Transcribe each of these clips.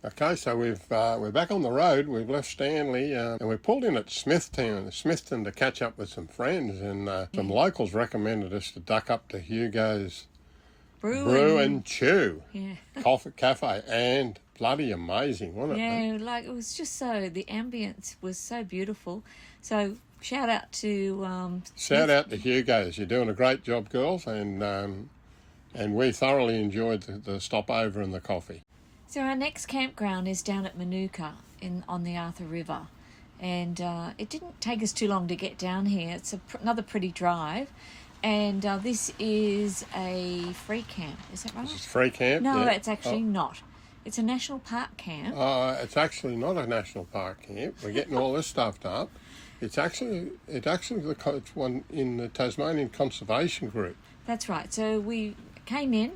Okay, so we're back on the road. We've left Stanley and we pulled in at Smithton to catch up with some friends, and some locals recommended us to duck up to Hugo's Brew and Chew Coffee Cafe, and bloody amazing, wasn't it? Yeah, like it was just so, the ambience was so beautiful. So shout out to Hugo's. You're doing a great job, girls, and we thoroughly enjoyed the stopover and the coffee. So our next campground is down at Manuka on the Arthur River, and it didn't take us too long to get down here. It's another pretty drive, and this is a free camp. Is that right? This is free camp? No, yeah. It's actually not. It's a national park camp. It's actually not a national park camp. We're getting all this stuffed up. It's actually it's one in the Tasmanian Conservation Group. That's right. So we came in,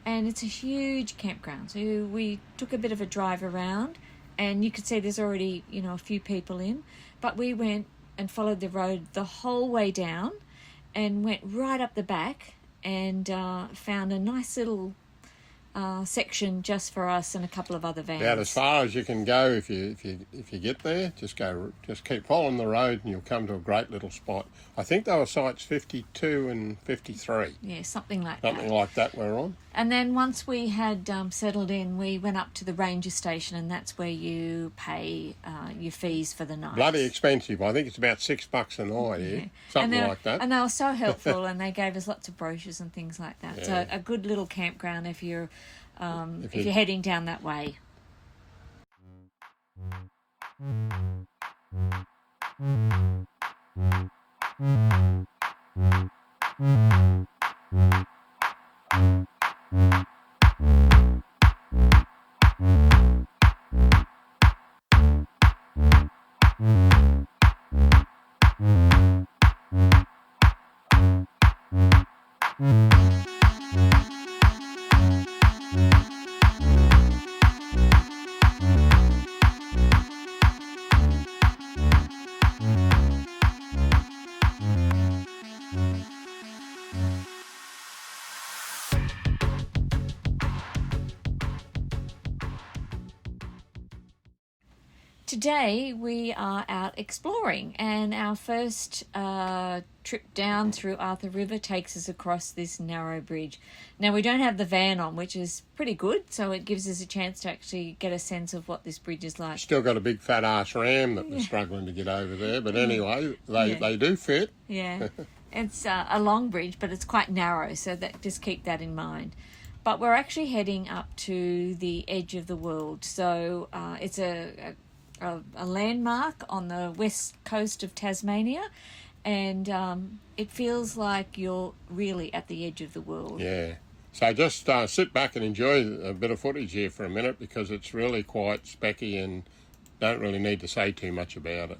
and it's a huge campground. So we took a bit of a drive around, and you could see there's already, a few people in. But we went and followed the road the whole way down and went right up the back and found a nice little section just for us and a couple of other vans. About as far as you can go if you get there. Just keep following the road and you'll come to a great little spot. I think they were sites 52 and 53. Yeah, something like that we're on. And then once we had settled in, we went up to the ranger station, and that's where you pay your fees for the night. Bloody expensive. I think it's about $6 a night, something like that. And they were so helpful, and they gave us lots of brochures and things like that. Yeah. So a good little campground if you're heading down that way. Today we are out exploring, and our first trip down through Arthur River takes us across this narrow bridge. Now we don't have the van on, which is pretty good, so it gives us a chance to actually get a sense of what this bridge is like. Still got a big fat ass ram that we're struggling to get over there, but anyway, they do fit. Yeah, it's a long bridge, but it's quite narrow, so just keep that in mind. But we're actually heading up to the edge of the world, so it's a landmark on the west coast of Tasmania, and it feels like you're really at the edge of the world. Yeah. So just sit back and enjoy a bit of footage here for a minute, because it's really quite specky and don't really need to say too much about it.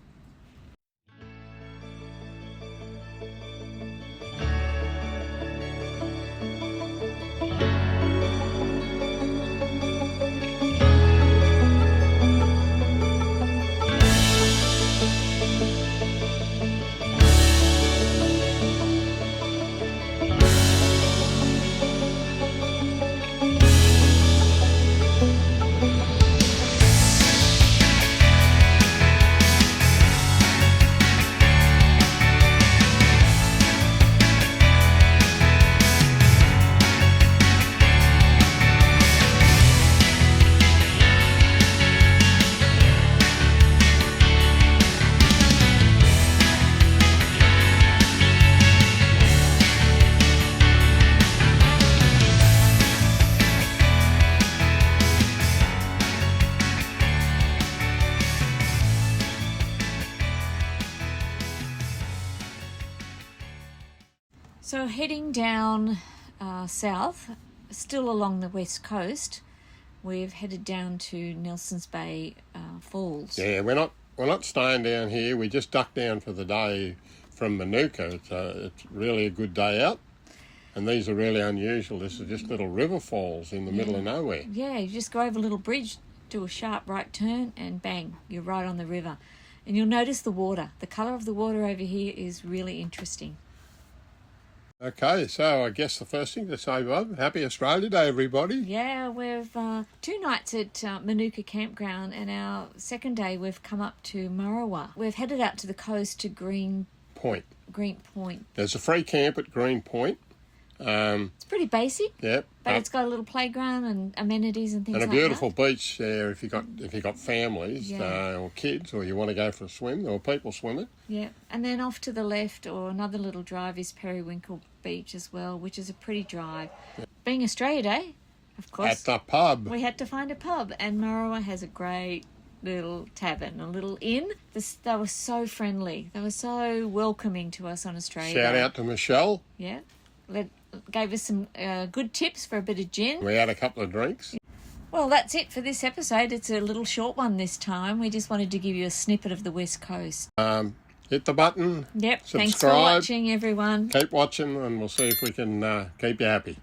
So heading down south, still along the west coast, we've headed down to Nelson's Bay Falls. Yeah, we're not staying down here. We just ducked down for the day from Manuka. It's really a good day out, and these are really unusual. This is just little river falls in the middle of nowhere. Yeah, you just go over a little bridge, do a sharp right turn, and bang, you're right on the river. And you'll notice the water. The colour of the water over here is really interesting. Okay, so I guess the first thing to say, Bob, happy Australia Day, everybody. Yeah, we've 2 nights at Manuka Campground, and our second day we've come up to Marawa. We've headed out to the coast to Green Point. Point. There's a free camp at Green Point. It's pretty basic, Yep. but it's got a little playground and amenities and things And a like beautiful that. beach there if you got families or kids, or you want to go for a swim, or people swimming. Yeah, and then off to the left, or another little drive, is Periwinkle Beach as well, which is a pretty drive. Being Australia Day, of course, At the pub. we had to find a pub, and Marawa has a great little tavern, a little inn. They were so friendly. They were so welcoming to us on Australia Shout Day. out to Michelle. Yeah, gave us some good tips for a bit of gin. We had a couple of drinks. Well, that's it for this episode. It's a little short one this time. We just wanted to give you a snippet of the West Coast. Hit the button. Yep. Thanks for Subscribe. watching, everyone. Keep watching, and we'll see if we can keep you happy.